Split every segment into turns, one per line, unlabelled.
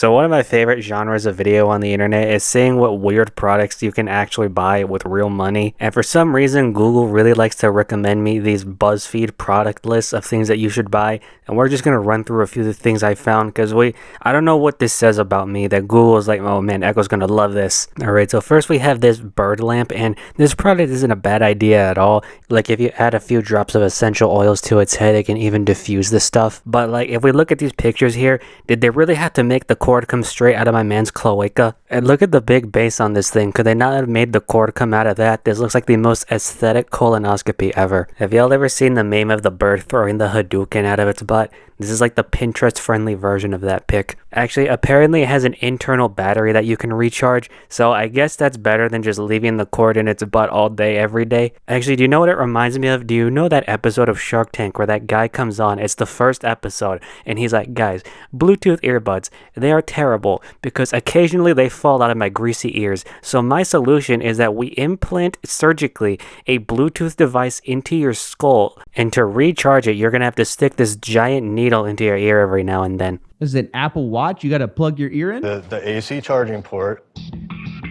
So one of my favorite genres of video on the internet is seeing what weird products you can actually buy with real money. And for some reason, Google really likes to recommend me these Buzzfeed product lists of things that you should buy. And we're just going to run through a few of the things I found because I don't know what this says about me that Google is like, oh man, Echo's going to love this. All right, so first we have this bird lamp, and this product isn't a bad idea at all. Like if you add a few drops of essential oils to its head, it can even diffuse this stuff. But like if we look at these pictures here, did they really have to make the cord come straight out of my man's cloaca? And look at the big base on this thing. Could they not have made the cord come out of that? This looks like the most aesthetic colonoscopy ever. Have y'all ever seen the meme of the bird throwing the Hadouken out of its butt? This is like the Pinterest-friendly version of that pic. Actually, apparently it has an internal battery that you can recharge, so I guess that's better than just leaving the cord in its butt all day, every day. Actually, do you know what it reminds me of? Do you know that episode of Shark Tank where that guy comes on? It's the first episode, and he's like, guys, Bluetooth earbuds, they are terrible because occasionally they fall out of my greasy ears. So my solution is that we implant surgically a Bluetooth device into your skull, and to recharge it, you're going to have to stick this giant needle into your ear every now and then.
This is an Apple Watch? You got to plug your ear in?
The AC charging port.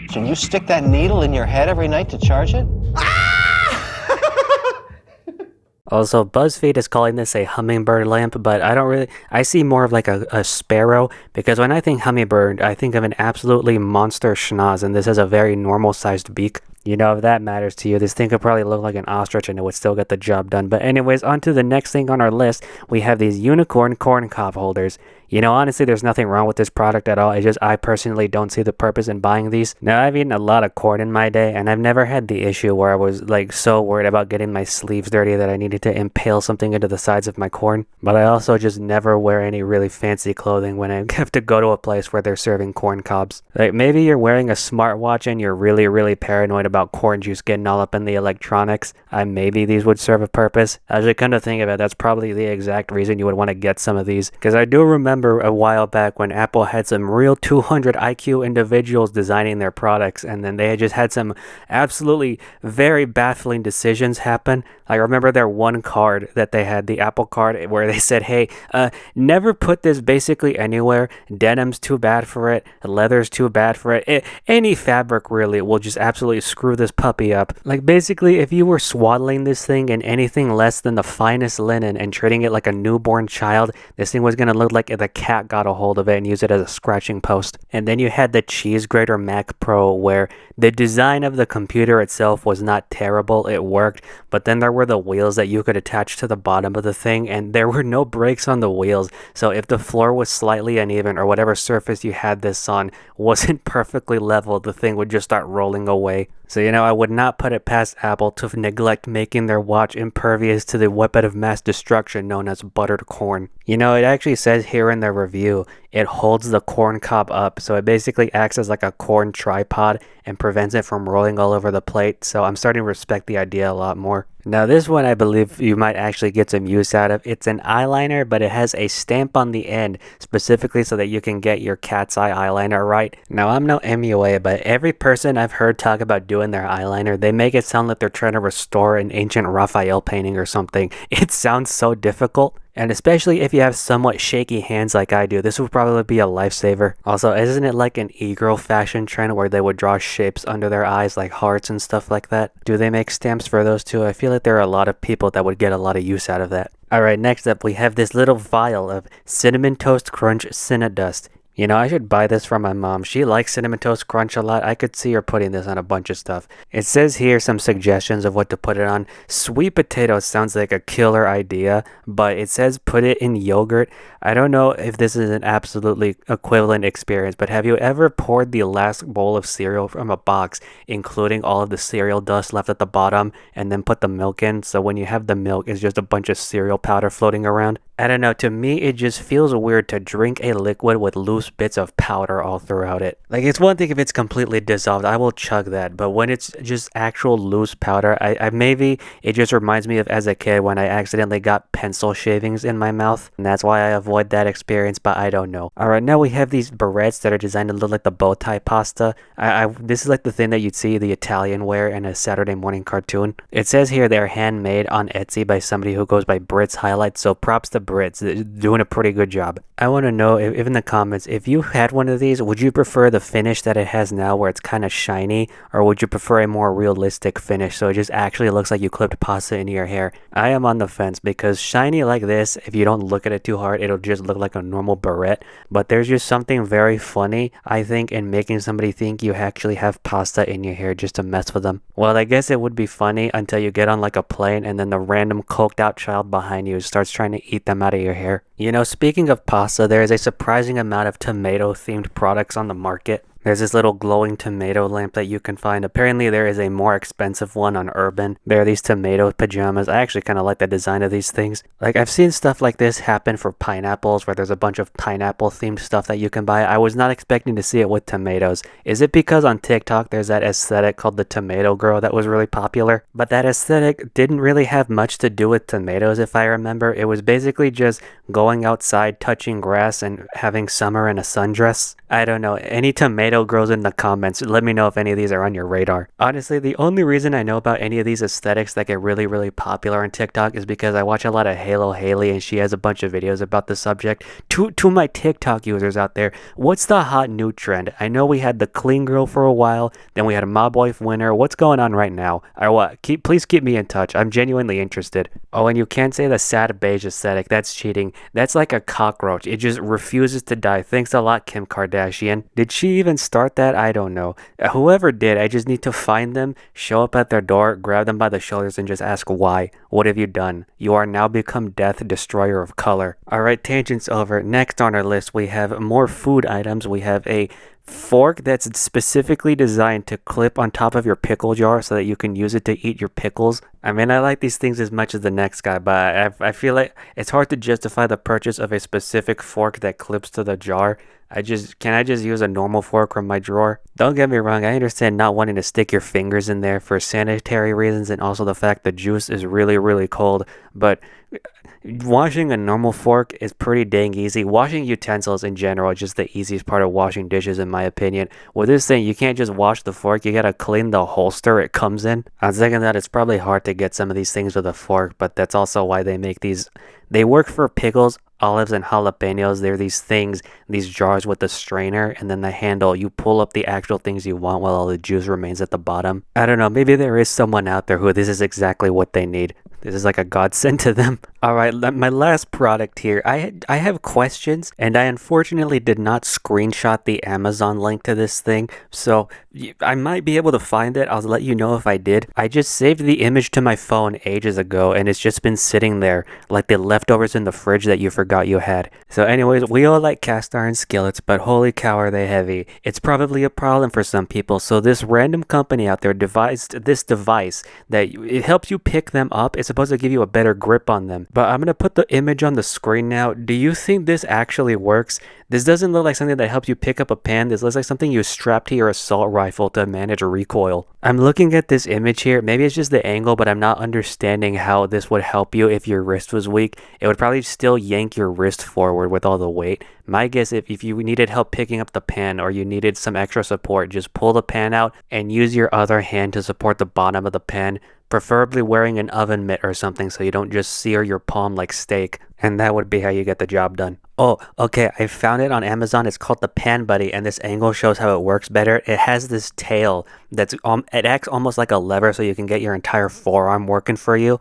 Can you stick that needle in your head every night to charge it?
Also, Buzzfeed is calling this a hummingbird lamp, but I see more of like a sparrow, because when I think hummingbird, I think of an absolutely monster schnoz, and this has a very normal sized beak. You know, if that matters to you, this thing could probably look like an ostrich and it would still get the job done. But anyways, on to the next thing on our list. We have these unicorn corn cob holders. You know, honestly, there's nothing wrong with this product at all. It's just I personally don't see the purpose in buying these. Now, I've eaten a lot of corn in my day, and I've never had the issue where I was like so worried about getting my sleeves dirty that I needed to impale something into the sides of my corn. But I also just never wear any really fancy clothing when I have to go to a place where they're serving corn cobs. Like maybe you're wearing a smartwatch and you're really paranoid about corn juice getting all up in the electronics. Maybe these would serve a purpose. Actually, come to think of it, that's probably the exact reason you would want to get some of these, because I do remember a while back when Apple had some real 200 IQ individuals designing their products, and then they had just had some absolutely very baffling decisions happen. I remember their one card that they had, the Apple card, where they said, hey, never put this basically anywhere. Denim's too bad for it. Leather's too bad for it. Any fabric really will just absolutely screw this puppy up. Like basically, if you were swaddling this thing in anything less than the finest linen and treating it like a newborn child, this thing was going to look like the cat got a hold of it and used it as a scratching post. And then you had the cheese grater Mac Pro, where the design of the computer itself was not terrible. It worked, but then there were the wheels that you could attach to the bottom of the thing, and there were no brakes on the wheels. So if the floor was slightly uneven or whatever surface you had this on wasn't perfectly level, the thing would just start rolling away. So, you know, I would not put it past Apple to neglect making their watch impervious to the weapon of mass destruction known as buttered corn. You know, it actually says here in the review, it holds the corn cob up, so it basically acts as like a corn tripod and prevents it from rolling all over the plate, so I'm starting to respect the idea a lot more. Now this one I believe you might actually get some use out of. It's an eyeliner, but it has a stamp on the end, specifically so that you can get your cat's eye eyeliner right. Now I'm no MUA, but every person I've heard talk about doing their eyeliner, they make it sound like they're trying to restore an ancient Raphael painting or something. It sounds so difficult. And especially if you have somewhat shaky hands like I do, this would probably be a lifesaver. Also, isn't it like an e-girl fashion trend where they would draw shapes under their eyes like hearts and stuff like that? Do they make stamps for those too? I feel like there are a lot of people that would get a lot of use out of that. Alright, next up we have this little vial of Cinnamon Toast Crunch Cinnadust. You know, I should buy this from my mom. She likes Cinnamon Toast Crunch a lot. I could see her putting this on a bunch of stuff. It says here some suggestions of what to put it on. Sweet potato sounds like a killer idea, but it says put it in yogurt. I don't know if this is an absolutely equivalent experience, but have you ever poured the last bowl of cereal from a box, including all of the cereal dust left at the bottom, and then put the milk in? So when you have the milk, it's just a bunch of cereal powder floating around. I don't know, to me it just feels weird to drink a liquid with loose bits of powder all throughout it. Like, it's one thing if it's completely dissolved, I will chug that, but when it's just actual loose powder, I maybe it just reminds me of as a kid when I accidentally got pencil shavings in my mouth, and that's why I avoid avoid that experience, but I don't know. Alright, now we have these barrettes that are designed to look like the bow tie pasta. This is like the thing that you'd see the Italian wear in a Saturday morning cartoon. It says here they're handmade on Etsy by somebody who goes by Brits Highlights, so props to Brits. They're doing a pretty good job. I want to know, if in the comments, if you had one of these, would you prefer the finish that it has now where it's kind of shiny, or would you prefer a more realistic finish so it just actually looks like you clipped pasta into your hair? I am on the fence because shiny like this, if you don't look at it too hard, it'll just look like a normal barrette, but there's just something very funny, I think, in making somebody think you actually have pasta in your hair just to mess with them. Well, I guess it would be funny until you get on like a plane and then the random coked out child behind you starts trying to eat them out of your hair. You know, speaking of pasta, there is a surprising amount of tomato themed products on the market. There's this little glowing tomato lamp that you can find. Apparently there is a more expensive one on Urban. There are these tomato pajamas. I actually kind of like the design of these things. Like, I've seen stuff like this happen for pineapples where there's a bunch of pineapple themed stuff that you can buy. I was not expecting to see it with tomatoes. Is it because on TikTok there's that aesthetic called the tomato girl that was really popular? But that aesthetic didn't really have much to do with tomatoes, if I remember. It was basically just going outside, touching grass, and having summer in a sundress. I don't know. Any tomato girls in the comments, let me know if any of these are on your radar. Honestly, the only reason I know about any of these aesthetics that get really, really popular on TikTok is because I watch a lot of Haylo Hayley and she has a bunch of videos about the subject. To my TikTok users out there, what's the hot new trend? I know we had the clean girl for a while, then we had a mob wife winner. What's going on right now? Or what? Please keep me in touch. I'm genuinely interested. Oh, and you can't say the sad beige aesthetic. That's cheating. That's like a cockroach. It just refuses to die. Thanks a lot, Kim Kardashian. Did she even start that? I don't know. Whoever did, I just need to find them, show up at their door, grab them by the shoulders, and just ask why. What have you done? You are now become death, destroyer of color. Alright, tangents over. Next on our list, we have more food items. We have a fork that's specifically designed to clip on top of your pickle jar so that you can use it to eat your pickles. I mean, I like these things as much as the next guy, but I feel like it's hard to justify the purchase of a specific fork that clips to the jar. Can I just use a normal fork from my drawer? Don't get me wrong, I understand not wanting to stick your fingers in there for sanitary reasons and also the fact the juice is really, really cold, but washing a normal fork is pretty dang easy. Washing utensils in general is just the easiest part of washing dishes in my opinion. With this thing, you can't just wash the fork, you gotta clean the holster it comes in. On second thought, it's probably hard to get some of these things with a fork, but that's also why they make these. They work for pickles, olives, and jalapenos. They're these things, these jars with the strainer, and then the handle. You pull up the actual things you want while all the juice remains at the bottom. I don't know, maybe there is someone out there who this is exactly what they need. This is like a godsend to them. Alright, my last product here. I have questions, and I unfortunately did not screenshot the Amazon link to this thing, so I might be able to find it. I'll let you know if I did. I just saved the image to my phone ages ago, and it's just been sitting there like the leftovers in the fridge that you forgot you had. So anyways, we all like cast iron skillets, but holy cow are they heavy. It's probably a problem for some people, so this random company out there devised this device that it helps you pick them up. It's supposed to give you a better grip on them. But I'm going to put the image on the screen now. Do you think this actually works? This doesn't look like something that helps you pick up a pan. This looks like something you strap to your assault rifle to manage recoil. I'm looking at this image here. Maybe it's just the angle, but I'm not understanding how this would help you if your wrist was weak. It would probably still yank your wrist forward with all the weight. My guess, if you needed help picking up the pan or you needed some extra support, just pull the pan out and use your other hand to support the bottom of the pan, preferably wearing an oven mitt or something so you don't just sear your palm like steak, and that would be how you get the job done. Oh, okay, I found it on Amazon. It's called the Pan Buddy, and this angle shows how it works better. It has this tail that's it acts almost like a lever so you can get your entire forearm working for you.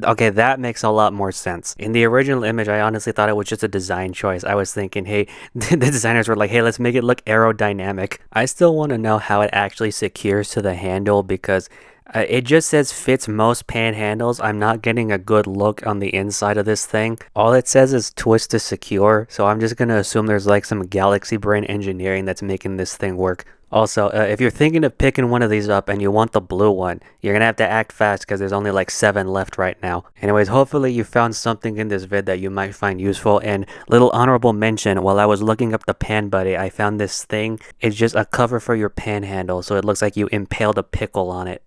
Okay, that makes a lot more sense. In the original image, I honestly thought it was just a design choice. I was thinking, hey, the designers were like, hey, let's make it look aerodynamic. I still want to know how it actually secures to the handle because it just says fits most pan handles. I'm not getting a good look on the inside of this thing. All it says is twist to secure, so I'm just gonna assume there's like some galaxy brain engineering that's making this thing work. Also, if you're thinking of picking one of these up and you want the blue one, you're gonna have to act fast because there's only like 7 left right now. Anyways, hopefully you found something in this vid that you might find useful. And little honorable mention, while I was looking up the Pan Buddy, I found this thing. It's just a cover for your pan handle, so it looks like you impaled a pickle on it.